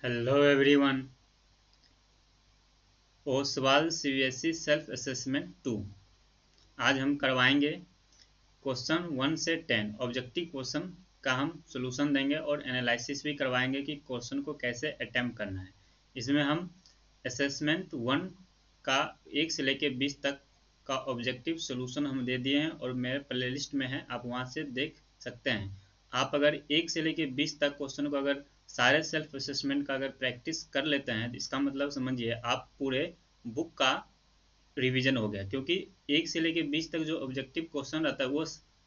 Hello everyone. Oswal CBSE self assessment 2 आज हम करवाएंगे क्वेश्चन 1 से 10 ऑब्जेक्टिव क्वेश्चन का हम सॉल्यूशन देंगे और एनालिसिस भी करवाएंगे कि क्वेश्चन को कैसे अटेम्प्ट करना है। इसमें हम असेसमेंट 1 का 1 से लेकर 20 तक का ऑब्जेक्टिव सॉल्यूशन हम दे दिए हैं और मेरे प्लेलिस्ट में है, आप वहां से देख सकते हैं। आप अगर 1 से लेकर 20 तक क्वेश्चन को अगर सारे सेल्फ असेसमेंट का अगर प्रैक्टिस कर लेते हैं तो इसका मतलब समझिए आप पूरे बुक का रिवीजन हो गया, क्योंकि 1 से लेकर 20 तक जो ऑब्जेक्टिव क्वेश्चन रहता है वो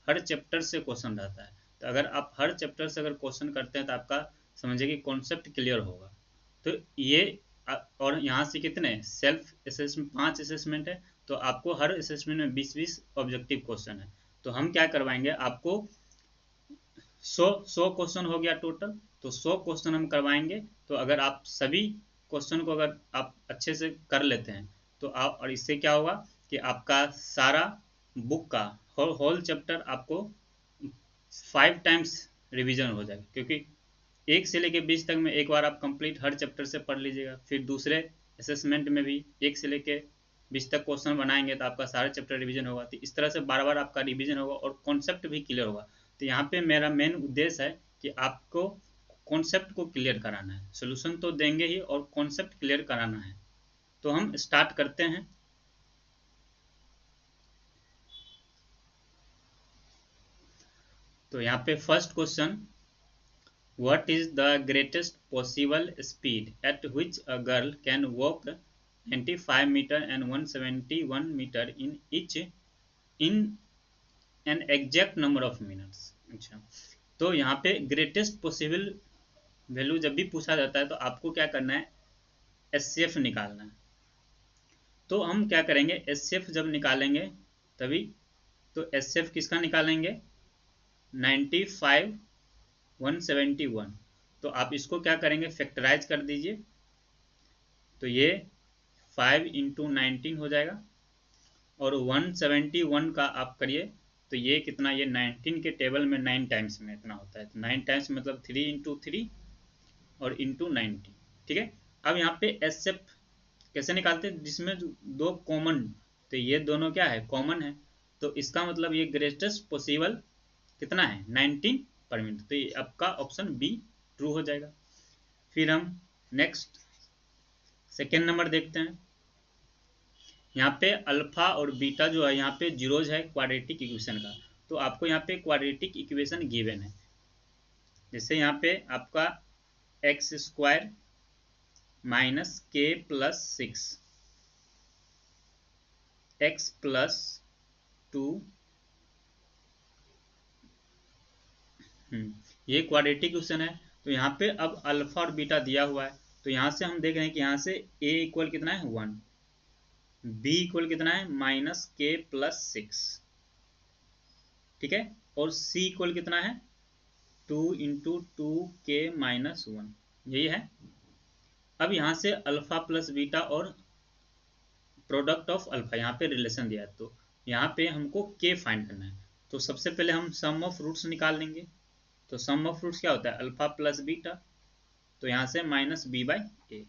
हर चैप्टर से क्वेश्चन रहता है। तो अगर आप हर चैप्टर से अगर क्वेश्चन करते हैं तो आपका समझिए कि कॉन्सेप्ट क्लियर होगा। तो ये और यहाँ से कितने सेल्फ असेसमेंट 5 असेसमेंट है, तो आपको हर असेसमेंट में 20-20 ऑब्जेक्टिव क्वेश्चन है। तो हम क्या करवाएंगे आपको 100 क्वेश्चन हो गया टोटल, तो 100 क्वेश्चन हम करवाएंगे। तो अगर आप सभी क्वेश्चन को अगर आप अच्छे से कर लेते हैं तो आप, और इससे क्या होगा कि आपका सारा बुक का होल चैप्टर आपको 5 टाइम्स रिवीजन हो जाएगा, क्योंकि 1 से लेके 20 तक में एक बार आप कंप्लीट हर चैप्टर से पढ़ लीजिएगा। फिर दूसरे असेसमेंट में भी 1 से लेके 20 तक क्वेश्चन बनाएंगे तो आपका सारा चैप्टर रिवीजन होगा। तो इस तरह से बार बार आपका रिवीजन होगा और कॉन्सेप्ट भी क्लियर होगा। तो यहाँ पे मेरा मेन उद्देश्य है कि आपको कॉन्सेप्ट को क्लियर कराना है। सोल्यूशन तो देंगे ही और कॉन्सेप्ट क्लियर कराना है। तो हम स्टार्ट करते हैं। तो यहाँ पे first question, what is the greatest possible speed at which a girl can walk 95 meter and 171 meter in each in an exact number of minutes। अच्छा, तो यहाँ पे ग्रेटेस्ट पॉसिबल वैल्यू जब भी पूछा जाता है तो आपको क्या करना है, एचसीएफ निकालना है। तो हम क्या करेंगे, एचसीएफ जब निकालेंगे तभी, तो एचसीएफ किसका निकालेंगे, 95 171। तो आप इसको क्या करेंगे, फैक्टराइज कर दीजिए। तो ये 5 इंटू 19 हो जाएगा और 171 का आप करिए तो ये कितना, ये 19 के टेबल में 9 टाइम्स में इतना होता है। तो 9 टाइम्स मतलब 3 इंटू 3 और इंटू 90। ठीक है। अब यहाँ पे एसएफ कैसे निकालते हैं, जिसमें दो कॉमन, तो ये दोनों क्या है, कॉमन है। तो इसका मतलब ये ग्रेटेस्ट पॉसिबल कितना है, 19 पर मिनट। तो ये आपका ऑप्शन बी ट्रू हो जाएगा। फिर हम नेक्स्ट सेकेंड नंबर देखते हैं। यहाँ पे अल्फा और बीटा जो है, यहाँ पे जीरोज है क्वाड्रेटिक इक्वेशन का। तो आपको यहाँ पे क्वाड्रेटिक इक्वेशन गिवन है, जैसे यहाँ पे आपका एक्स स्क्वायर माइनस के प्लस 6 एक्स प्लस 2, ये क्वाड्रेटिक इक्वेशन है। तो यहाँ पे अब अल्फा और बीटा दिया हुआ है, तो यहाँ से हम देख रहे हैं कि यहाँ से a इक्वल कितना है 1, b इक्वल कितना है माइनस के प्लस 6, ठीक है, और c इक्वल कितना है 2 इंटू 2k-1, यही है। अब यहाँ से अल्फा प्लस बीटा और प्रोडक्ट ऑफ अल्फा यहाँ पे रिलेशन दिया है, तो यहाँ पे हमको k फाइंड करना है। तो सबसे पहले हम सम ऑफ रूट्स निकाल लेंगे। तो सम ऑफ रूट्स क्या होता है, अल्फा प्लस बीटा, तो यहाँ से माइनस बी बाई ए।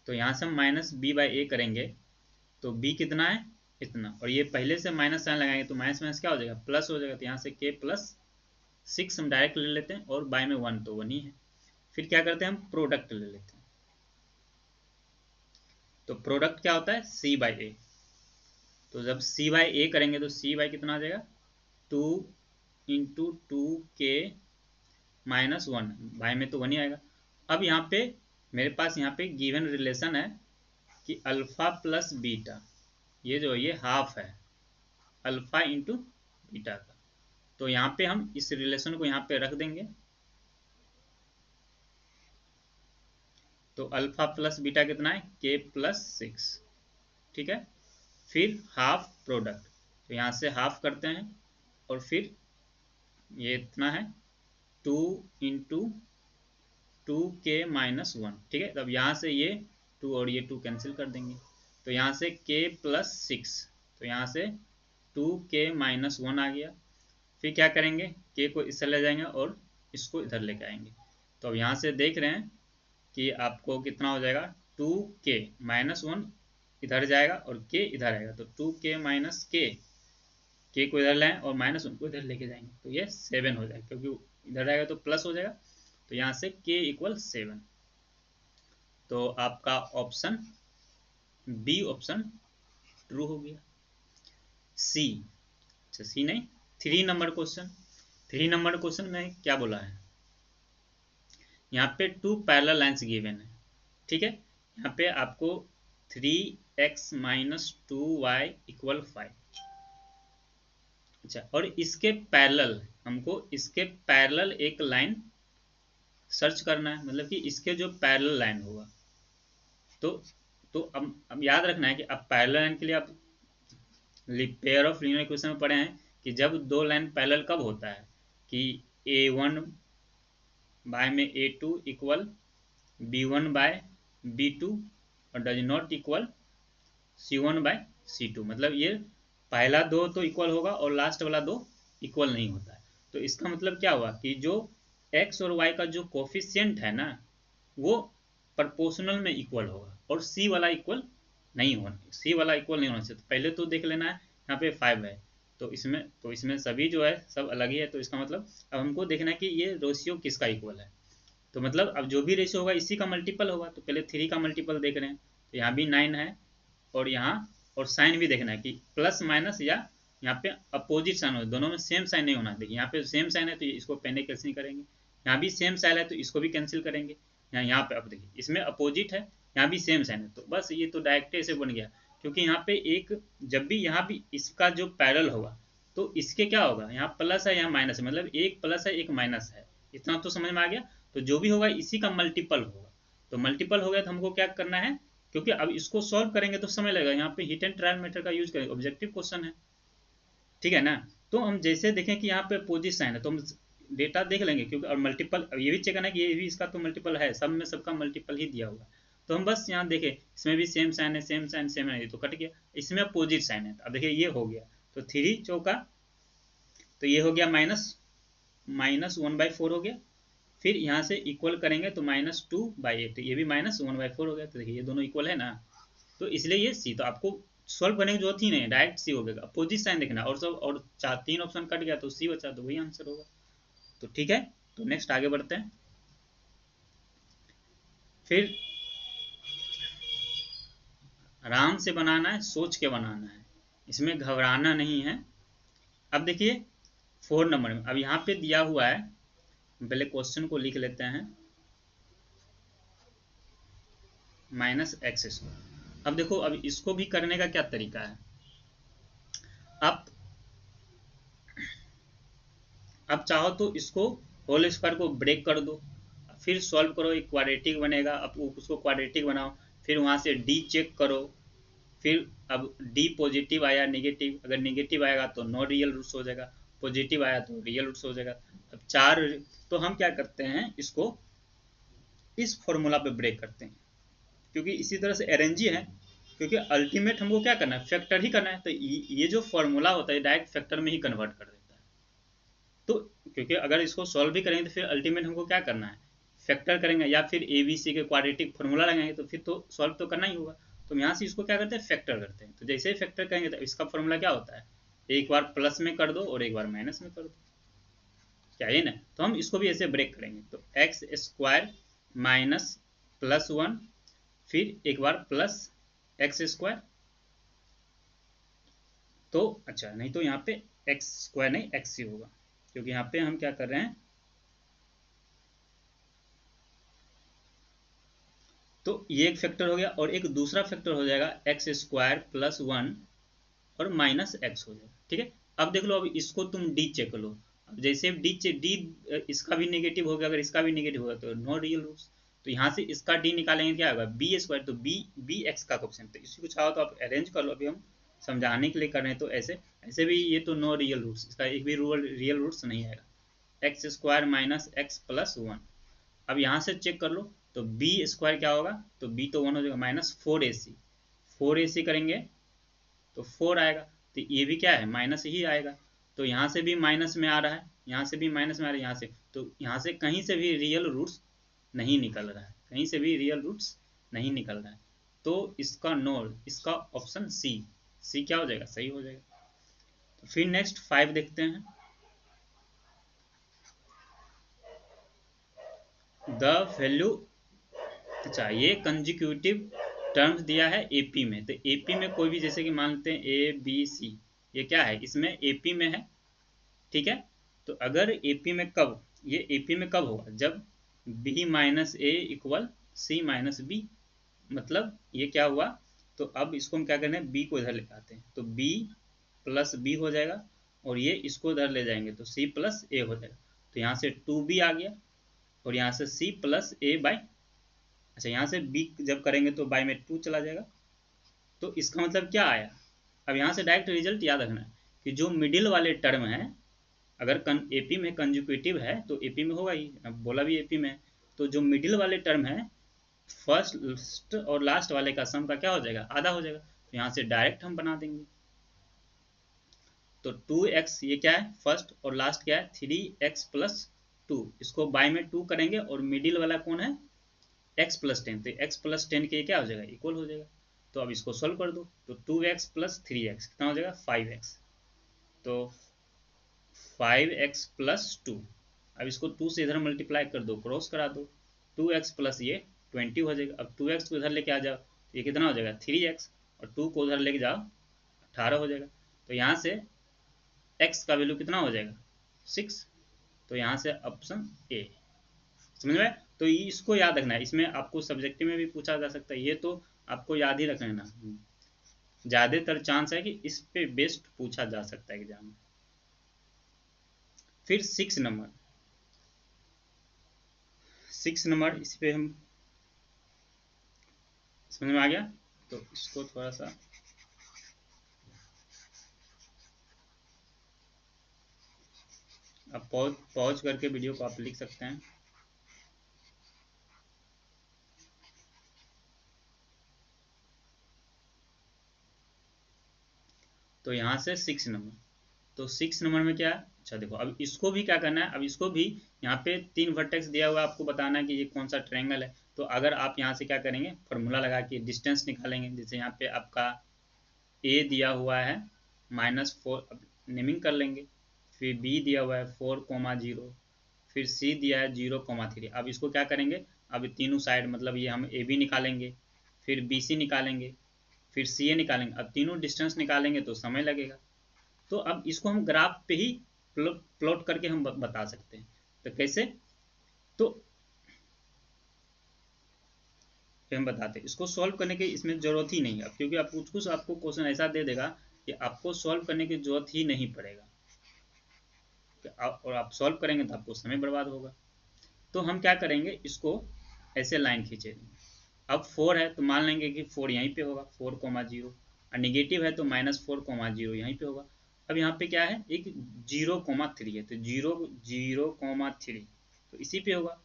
तो यहाँ से हम माइनस बी बाई ए करेंगे तो b कितना है इतना, और ये पहले से माइनस साइन लगाएंगे तो माइनस माइनस क्या हो जाएगा, प्लस हो जाएगा। तो यहाँ से k प्लस 6 हम डायरेक्ट ले लेते हैं और बाय में 1 तो 1 ही है। फिर क्या करते हैं, हम प्रोडक्ट ले लेते हैं। तो प्रोडक्ट क्या होता है, c बाई ए। तो जब c बाई ए करेंगे तो c बाई कितना आ जाएगा 2 इंटू 2k-1, बाय में तो 1 ही आएगा। अब यहाँ पे मेरे पास यहाँ पे गिवन रिलेशन है कि अल्फा प्लस बीटा, ये जो ये हाफ है अल्फा इंटू बीटा का। तो यहाँ पे हम इस रिलेशन को यहाँ पे रख देंगे। तो अल्फा प्लस बीटा कितना है, k प्लस 6, ठीक है। फिर हाफ प्रोडक्ट, तो यहाँ से हाफ करते हैं और फिर ये इतना है 2 इंटू 2k-1, ठीक है। तब यहाँ से ये 2 और ये 2 कैंसिल कर देंगे। तो यहाँ से k प्लस 6, तो यहाँ से 2k-1 आ गया। फिर क्या करेंगे, k को इससे ले जाएंगे और इसको इधर लेके आएंगे। तो अब यहाँ से देख रहे हैं कि आपको कितना हो जाएगा 2k -1 इधर जाएगा और k इधर आएगा, तो 2k माइनस के को इधर लाएं और -1 को इधर लेके जाएंगे तो ये 7 हो जाएगा, क्योंकि इधर आएगा तो प्लस हो जाएगा, तो यहाँ से k इक्वल 7। तो आपका ऑप्शन बी ऑप्शन ट्रू हो गया। सी, अच्छा सी नहीं, 3 नंबर क्वेश्चन में क्या बोला है, यहाँ पे 2 पैरेलल लाइंस गिवन है, ठीक है। यहाँ पे आपको 3x - 2y = 5, अच्छा, और इसके पैरेलल, हमको इसके पैरेलल एक लाइन सर्च करना है, मतलब कि इसके जो पैरेलल लाइन होगा, तो अब याद रखना है कि अब पैरेलल लाइन के लिए आप पेयर ऑफ लीनियर इक्वेशन में पढ़े हैं कि जब दो लाइन पैरेलल कब होता है कि a1 बाय में a2 equal b1 bye b2 और does not equal c1 bye c2, मतलब ये पहला दो तो इक्वल होगा और लास्ट वाला दो इक्वल नहीं होता है। तो इसका मतलब क्या हुआ कि जो x और y का जो कोफिशिएंट है ना, वो प्रोपोर्शनल में इक्वल होगा और c वाला इक्वल नहीं होना चाहिए। तो पहले तो देख लेना है, यहाँ पे 5 है, तो इसमें सभी जो है सब अलग ही है, तो इसका मतलब अब हमको देखना है कि ये रेशियो किसका इक्वल है। तो मतलब अब जो भी रेशियो होगा इसी का मल्टीपल होगा, तो पहले 3 का मल्टीपल देख रहे हैं, तो यहाँ भी 9 है, और यहाँ और साइन भी देखना है कि प्लस माइनस या यहाँ पे अपोजिट साइन हो, दोनों में सेम साइन नहीं होना। देखिए यहाँ पे सेम साइन है तो इसको पहले कैंसिल करेंगे, यहाँ भी सेम साइन है तो इसको भी कैंसिल करेंगे, यहाँ पे अब देखिए इसमें अपोजिट है, यहाँ भी सेम साइन है, तो बस ये तो डायरेक्ट ऐसे बन गया, क्योंकि यहाँ पे एक जब भी यहाँ भी इसका जो पैरेलल होगा तो इसके क्या होगा, यहाँ प्लस है यहाँ माइनस है, मतलब एक प्लस है एक माइनस है, इतना तो समझ में आ गया। तो जो भी होगा इसी का मल्टीपल होगा, तो मल्टीपल हो गया तो हमको क्या करना है, क्योंकि अब इसको सॉल्व करेंगे तो समय लगेगा, यहाँ पे हिट एंड ट्रायल मेथड का यूज करेंगे, ऑब्जेक्टिव क्वेश्चन है, ठीक है ना। तो हम जैसे देखें कि यहाँ पे अपोजिट साइन है तो हम डेटा देख लेंगे, क्योंकि और मल्टीपल ये भी चेक करना है कि ये भी इसका तो मल्टीपल है, सब में सबका मल्टीपल ही दिया होगा, तो हम बस यहाँ देखें इसमें भी सेम साइन है, सेम है, तो कट गया, इसमें अपोजिट साइन है, अब देखिए ये हो गया, तो 3 चौका, तो ये हो गया -1/4 हो गया, फिर यहाँ से इक्वल करेंगे तो -2/8, तो ये भी -1/4 हो गया, तो देखिए ये दोनों इक्वल है ना, तो इसलिए ये सी, तो आपको सॉल्व करने की जरूरत ही नहीं, डायरेक्ट सी हो गया, अपोजिट साइन देखना और सब, और 3 ऑप्शन कट गया तो सी बचा, तो वही आंसर होगा। तो ठीक है, तो नेक्स्ट आगे बढ़ते हैं। फिर आराम से बनाना है, सोच के बनाना है, इसमें घबराना नहीं है। अब देखिए 4 नंबर में, अब यहाँ पे दिया हुआ है, पहले क्वेश्चन को लिख लेते हैं, -x²। अब देखो अब इसको भी करने का क्या तरीका है, अब चाहो तो इसको होल स्क्वायर को ब्रेक कर दो, फिर सॉल्व करो, एक क्वाड्रेटिक बनेगा, अब उसको क्वाड्रेटिक बनाओ, फिर वहां से डी चेक करो, फिर अब डी पॉजिटिव आया नेगेटिव, अगर नेगेटिव आएगा तो नो रियल रूट्स हो जाएगा, पॉजिटिव आया तो रियल रूट्स हो जाएगा। अब 4, तो हम क्या करते हैं, इसको इस फॉर्मूला पे ब्रेक करते हैं, क्योंकि इसी तरह से अरेंज ही है, क्योंकि अल्टीमेट हमको क्या करना है, फैक्टर ही करना है, तो ये जो फॉर्मूला होता है डायरेक्ट फैक्टर में ही कन्वर्ट कर देता है। तो क्योंकि अगर इसको सॉल्व भी करेंगे तो फिर अल्टीमेट हमको क्या करना है, फैक्टर करेंगे, या फिर ABC के क्वाड्रेटिक फॉर्मूला लगाएंगे, तो फिर तो सॉल्व तो करना ही होगा, तो यहाँ से इसको क्या करते हैं, फैक्टर करते हैं। तो जैसे ही फैक्टर करेंगे तो इसका फॉर्मूला क्या होता है, एक बार प्लस में कर दो और एक बार माइनस में कर दो, क्या है ना। तो हम इसको भी ऐसे ब्रेक करेंगे, तो x² -+1, फिर एक बार प्लस x², तो अच्छा नहीं तो यहाँ पे x² नहीं x ही होगा, क्योंकि यहाँ पे हम क्या कर रहे हैं, तो ये एक फैक्टर हो गया और एक दूसरा फैक्टर हो जाएगा x² + 1 और -x हो जाएगा, ठीक है। अब देख लो, अब इसको तुम डी चेक कर लो, अब जैसे डी इसका भी नेगेटिव हो गया, अगर इसका भी नेगेटिव होगा तो नो रियल रूट्स, तो यहाँ से इसका डी निकालेंगे क्या होगा, b², तो बी एक्स का क्वेश्चन, तो इसी को चाहो तो आप अरेंज कर लो, अभी हम समझाने के लिए कर रहे हैं, तो ऐसे ऐसे भी ये तो नो रियल रूट्स, इसका एक भी रियल रूट्स नहीं आएगा, x² - x + 1। अब यहाँ से चेक कर लो, तो b² क्या होगा, तो b तो 1 हो जाएगा, -4ac, 4ac करेंगे तो 4 आएगा, तो ये भी क्या है माइनस ही आएगा, तो यहाँ से भी माइनस में आ रहा है, यहाँ से भी माइनस में आ रहा है, यहाँ से, तो यहाँ से कहीं से भी रियल रूट्स नहीं निकल रहा है, कहीं से भी रियल रूट्स नहीं निकल रहा है। तो इसका नोड, इसका ऑप्शन सी, सी क्या हो जाएगा, सही हो जाएगा। तो फिर नेक्स्ट 5 देखते हैं। द वैल्यू, अच्छा ये कंजिक्यूटिव टर्म्स दिया है एपी में, तो एपी में कोई भी, जैसे कि मान लेते हैं ए बी सी, ये क्या है, इसमें एपी में है, ठीक है। तो अगर एपी में कब, ये एपी में कब होगा, जब बी माइनस ए इक्वल सी माइनस बी, मतलब ये क्या हुआ। तो अब इसको हम क्या करें, बी को इधर लेके आते हैं, तो बी प्लस बी हो जाएगा, और ये इसको इधर ले जाएंगे तो सी प्लस ए हो जाएगा। तो यहाँ से 2b आ गया, और यहाँ से सी प्लस ए बाई, अच्छा यहाँ से बी जब करेंगे तो बाई में 2 चला जाएगा। तो इसका मतलब क्या आया, अब यहाँ से डायरेक्ट रिजल्ट याद रखना है कि जो मिडिल वाले टर्म है, अगर एपी में कंजुकेटिव है तो एपी में होगा ही, अब बोला भी एपी में है, तो जो मिडिल वाले टर्म है फर्स्ट और लास्ट वाले का सम का क्या हो जाएगा, आधा हो जाएगा। तो यहाँ से डायरेक्ट हम बना देंगे। तो 2x ये क्या है, फर्स्ट, और लास्ट क्या है 3x प्लस 2, इसको बाय में 2 करेंगे, और मिडिल वाला कौन है x प्लस 10, तो x प्लस 10 के क्या हो जाएगा, इक्वल हो जाएगा। तो अब इसको सोल्व कर दो, तो 2x प्लस 3x कितना हो जाएगा 5x, तो 5x प्लस 2, अब इसको 2 से इधर मल्टीप्लाई कर दो, क्रॉस करा दो, 2x प्लस ये 20 हो जाएगा। अब 2x को इधर लेके आ जाओ, ये कितना हो जाएगा 3x, और 2 को उधर लेके जाओ 18 हो जाएगा। तो यहाँ से x का वैल्यू कितना हो जाएगा 6, तो यहाँ से ऑप्शन ए, समझ में। तो इसको याद रखना है, इसमें आपको सब्जेक्टिव में भी पूछा जा सकता है, ये तो आपको याद ही रखना, ज्यादातर चांस है कि इस पे बेस्ट पूछा जा सकता है एग्जाम में। फिर 6 नंबर, 6 नंबर इस पे हम, समझ में आ गया। तो इसको थोड़ा सा आप पॉज करके वीडियो को आप लिख सकते हैं। तो यहाँ से 6 नंबर, तो 6 नंबर में क्या है, अच्छा देखो अब इसको भी क्या करना है, अब इसको भी यहाँ पे 3 वर्टेक्स दिया हुआ है, आपको बताना है कि ये कौन सा ट्रायंगल है। तो अगर आप यहाँ से क्या करेंगे, फॉर्मूला लगा के डिस्टेंस निकालेंगे, जैसे यहाँ पे आपका ए दिया हुआ है -4, अब नेमिंग कर लेंगे, फिर बी दिया हुआ है 4,0, फिर सी दिया है 0,3। अब इसको क्या करेंगे, अब तीनों साइड मतलब ये हम ए बी निकालेंगे, फिर बी सी निकालेंगे, फिर सी ए निकालेंगे, अब तीनों डिस्टेंस निकालेंगे तो समय लगेगा। तो अब इसको हम ग्राफ पे ही प्लॉट करके हम बता सकते हैं। तो कैसे, तो हम बताते हैं, इसको सॉल्व करने की इसमें जरूरत ही नहीं है, क्योंकि आप कुछ कुछ आपको क्वेश्चन ऐसा दे देगा कि आपको सॉल्व करने की जरूरत ही नहीं पड़ेगा, और आप सॉल्व करेंगे तो आपको समय बर्बाद होगा। तो हम क्या करेंगे, इसको ऐसे लाइन खींचेंगे। अब 4 है तो मान लेंगे कि 4 यहीं पे होगा 4,0, और निगेटिव है तो -4,0 यहीं पे होगा। अब यहाँ पे क्या है, एक 0,3 है, तो 0,3 तो इसी पे होगा।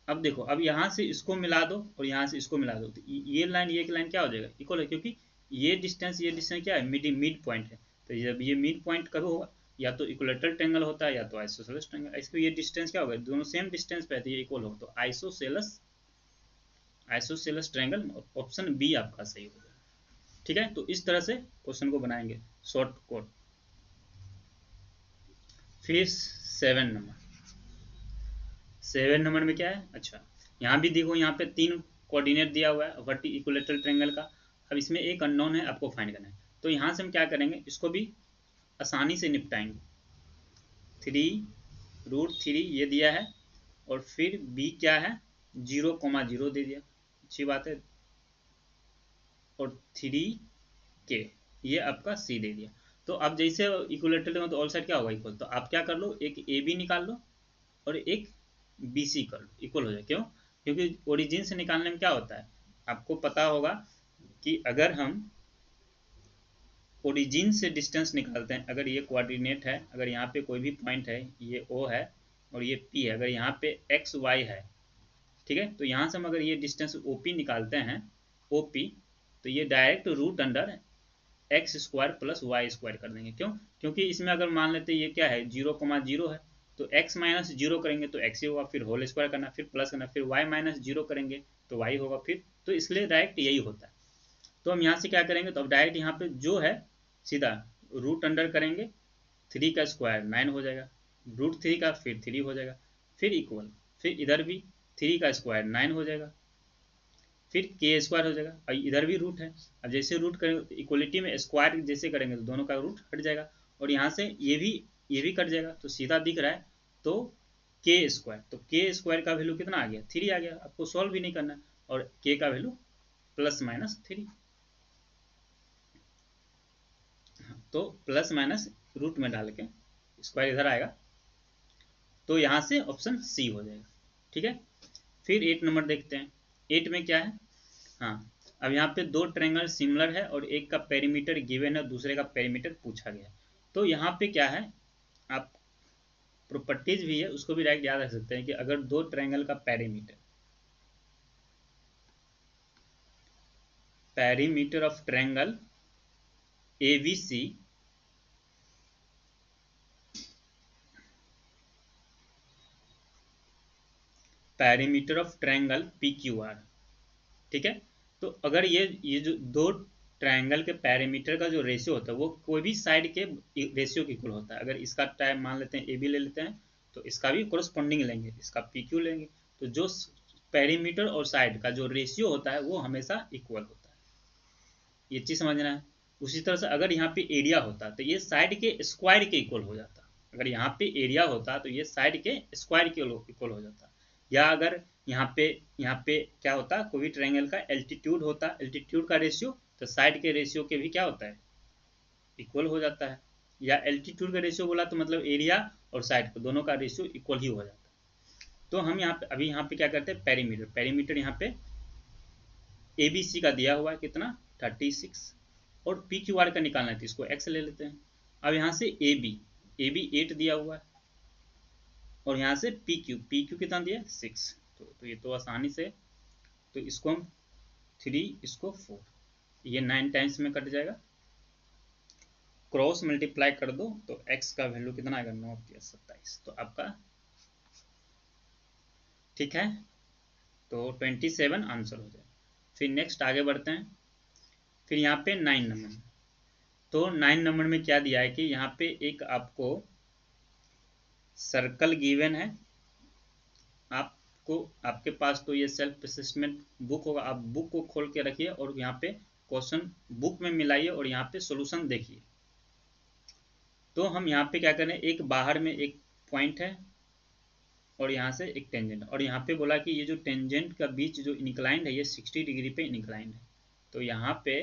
अब देखो, अब यहाँ से इसको मिला दो और यहाँ से इसको मिला दो, तो ये लाइन ये लाइन क्या हो जाएगा, इक्वल है, क्योंकि ये डिस्टेंस क्या है, मिड पॉइंट है। तो जब ये मिड पॉइंट कब होगा, या तो इक्विलेटरल ट्रायंगल होता है या तो आइसोसेलेस ट्रायंगल, इसको ये डिस्टेंस क्या होगा, दोनों सेम डिस्टेंस पे है तो ये इक्वल हो, तो आइसोसेलेस ट्रायंगल, ऑप्शन बी आपका सही होगा। ठीक है, तो इस तरह से क्वेश्चन को बनाएंगे शॉर्ट कोट। फिर 7 नंबर, 7 नंबर में क्या है, अच्छा यहाँ भी देखो, यहाँ पे 3 कोऑर्डिनेट दिया हुआ है वर्टी इक्विलेटरल ट्रायंगल का। अब इसमें एक अननोन है, आपको फाइंड करना है। तो यहाँ से हम क्या करेंगे, इसको भी आसानी से निपटाएंगे। 3√3 ये दिया है, और फिर b क्या है 0,0 दे दिया, अच्छी बात है, और 3k ये आपका c दे दिया। तो अब जैसे इक्विलेटरल में तो ऑल साइड क्या होगा इक्वल, तो आप क्या कर लो, एक ए बी निकाल लो और एक बी सी कर लो, इक्वल हो जाए। क्यों, क्योंकि ओरिजिन से निकालने में क्या होता है, आपको पता होगा कि अगर हम ओरिजिन से डिस्टेंस निकालते हैं, अगर ये कोऑर्डिनेट है, अगर यहाँ पे कोई भी पॉइंट है, ये ओ है और ये पी है, अगर यहाँ पे एक्स वाई है, ठीक है, तो यहाँ से हम अगर ये डिस्टेंस ओ पी निकालते हैं, ओ पी, तो ये direct root under x square plus y square कर देंगे। क्यों, क्योंकि इसमें अगर मान लेते ये क्या है 0,0 है, तो x माइनस जीरो करेंगे तो x ही होगा, फिर होल स्क्वायर करना, फिर प्लस करना, फिर y माइनस जीरो करेंगे तो y होगा फिर, तो इसलिए डायरेक्ट यही होता है। तो हम यहाँ से क्या करेंगे, तो अब डायरेक्ट यहाँ पे जो है सीधा रूट अंडर करेंगे, 3 का स्क्वायर 9 हो जाएगा, रूट 3 का फिर 3 हो जाएगा, फिर इक्वल, फिर इधर भी 3 का स्क्वायर 9 हो जाएगा, फिर के स्क्वायर हो जाएगा, और इधर भी रूट है। अब जैसे रूट करेंगे इक्वलिटी में स्क्वायर जैसे करेंगे तो दोनों का रूट हट जाएगा, और यहाँ से ये भी कट जाएगा, तो सीधा दिख रहा है तो के स्क्वायर, तो के स्क्वायर का वैल्यू कितना आ गया, 3 आ गया। आपको सॉल्व भी नहीं करना, और के का वैल्यू प्लस माइनस 3, तो प्लस माइनस रूट में डाल के स्क्वायर इधर आएगा, तो यहाँ से ऑप्शन सी हो जाएगा। ठीक है, फिर 8 नंबर देखते हैं। 8 में क्या है, हाँ अब यहाँ पे दो ट्रायंगल सिमिलर है और एक का पेरीमीटर गिवन है, दूसरे का पेरीमीटर पूछा गया है। तो यहाँ पे क्या है, आप प्रॉपर्टीज भी है उसको भी डायरेक्ट याद रख सकते हैं कि अगर दो ट्रायंगल का perimeter of triangle ABC perimeter of triangle PQR, ठीक है। तो अगर ये जो दो ट्रायंगल के पैरामीटर का जो रेशियो होता है वो कोई भी साइड के रेशियो के इक्वल होता है। अगर इसका टाइम मान लेते हैं ए बी ले लेते हैं, तो इसका भी कोरस्पॉन्डिंग लेंगे, इसका पी क्यू लेंगे, तो जो पैरीमीटर और साइड का जो रेशियो होता है वो हमेशा इक्वल होता है, ये चीज समझना है। उसी तरह से अगर यहाँ पे एरिया होता तो ये साइड के स्क्वायर के इक्वल हो जाता, अगर यहाँ पे एरिया होता तो ये साइड के स्क्वायर के इक्वल हो जाता, या अगर यहाँ पे क्या होता, कोई भी ट्रायंगल का एल्टीट्यूड होता, एल्टीट्यूड का रेशियो, तो साइड के रेशियो के भी क्या होता है, इक्वल हो जाता है। या एल्टीट्यूड का रेशियो बोला तो मतलब एरिया और साइड का दोनों का रेशियो इक्वल ही हो जाता है। तो हम यहाँ पे अभी यहाँ पे क्या करते हैं, पेरीमीटर, पेरीमीटर यहाँ पे ए बी सी का दिया हुआ है कितना 36, और पी क्यू आर का निकालना है तो इसको एक्स ले लेते हैं। अब यहाँ से ए बी 8 दिया हुआ है, और यहाँ से पी क्यू कितना दिया 6, तो ये तो आसानी से, तो इसको हम 3 इसको 4, ये 9 टाइम्स में कट जाएगा, क्रॉस मल्टीप्लाई कर दो तो x का वैल्यू कितना आएगा 9 या 27, तो आपका ठीक है, तो 27 आंसर हो जाए। फिर नेक्स्ट आगे बढ़ते हैं। फिर यहाँ पे 9 नंबर, तो 9 नंबर में क्या दिया है कि यहाँ पे एक आपको सर्कल गिवन है, आपको आपके पास तो ये सेल्फ असेसमेंट बुक होगा, आप बुक को खोल के रखिए और यहाँ पे क्वेश्चन बुक में मिलाइए और यहाँ पे सॉल्यूशन देखिए। तो हम यहाँ पे क्या करें, एक बाहर में एक पॉइंट है और यहाँ से एक टेंजेंट, और यहाँ पे बोला कि ये जो टेंजेंट का बीच जो इंक्लाइंड है ये 60 डिग्री पे इंक्लाइंड है, तो यहाँ पे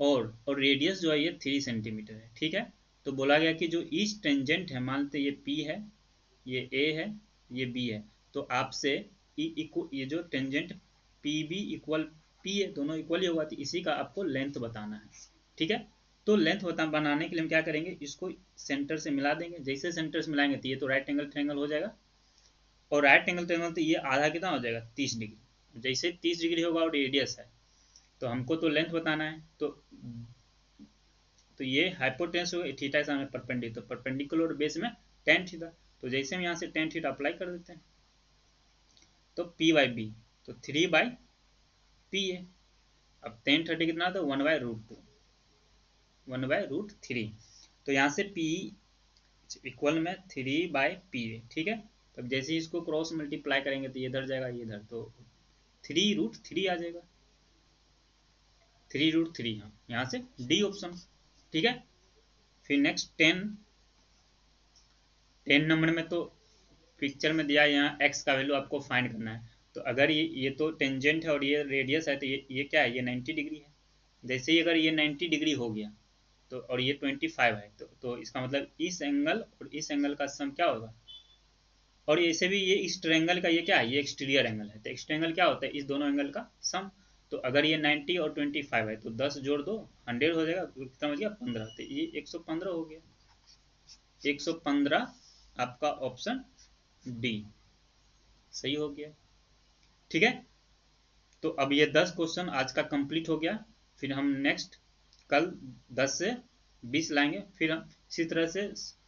और रेडियस जो है ये 3 सेंटीमीटर है, ठीक है। तो बोला गया कि जो ईच टेंजेंट है, मान लेते ये P है, ये A है, ये B है, तो आपसे ये जो tangent P B equal P है, दोनों इक्वल ही होगा, तो इसी का आपको लेंथ बताना है, ठीक है। तो लेंथ बनाने के लिए हम क्या करेंगे, इसको सेंटर से मिला देंगे, जैसे सेंटर से मिलाएंगे तो ये तो राइट एंगल ट्रायंगल हो जाएगा, और राइट एंगल ट्रायंगल तो ये आधा कितना हो जाएगा 30 डिग्री, जैसे 30 डिग्री होगा और रेडियस है, तो हमको तो लेंथ बताना है, तो ये हाइपोटेन्यूस हो थीटा के सामने परपेंडिकुलर, तो परपेंडिकुलर बेस में tan थीटा, तो जैसे हम यहाँ से tan थीटा अप्लाई कर देते हैं तो P बाई बी, तो 3 बाई पी है। अब tan 30 कितना था 1/√2, 1/√3, तो यहाँ से P इक्वल में 3 बाई पी है, ठीक है। तब जैसे ही इसको क्रॉस मल्टीप्लाई करेंगे तो ये इधर जाएगा, ये इधर, तो 3√3 आ जाएगा, 3√3, हाँ यहाँ से डी ऑप्शन, ठीक है। फिर नेक्स्ट 10 नंबर में तो पिक्चर में दिया है, यहाँ x का वैल्यू आपको फाइंड करना है, तो अगर ये तो टेंजेंट है और ये रेडियस है, तो ये क्या है, ये 90 डिग्री है, जैसे ही अगर ये 90 डिग्री हो गया तो, और ये 25 है, तो इसका मतलब इस एंगल और इस एंगल का सम क्या होगा, और ऐसे भी ये इस ट्रायंगल का ये क्या है, ये एक्सटीरियर एंगल है, तो एक्सट्रेंगल क्या होता है, इस दोनों एंगल का सम, तो अगर ये 90 और 25 है तो 10 जोड़ दो 100 हो जाएगा, तो कितना हो गया 15, तो ये 115 हो गया, 115 आपका ऑप्शन डी सही हो गया, ठीक है। तो अब ये 10 क्वेश्चन आज का कंप्लीट हो गया, फिर हम नेक्स्ट कल 10 से 20 लाएंगे। फिर हम इसी तरह से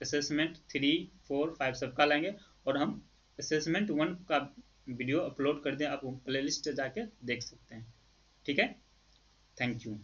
असेसमेंट 3, 4, 5 सबका लाएंगे और हम असेसमेंट 1 का वीडियो अपलोड कर दें, आप प्लेलिस्ट जाके देख सकते हैं। ठीक है, थैंक यू।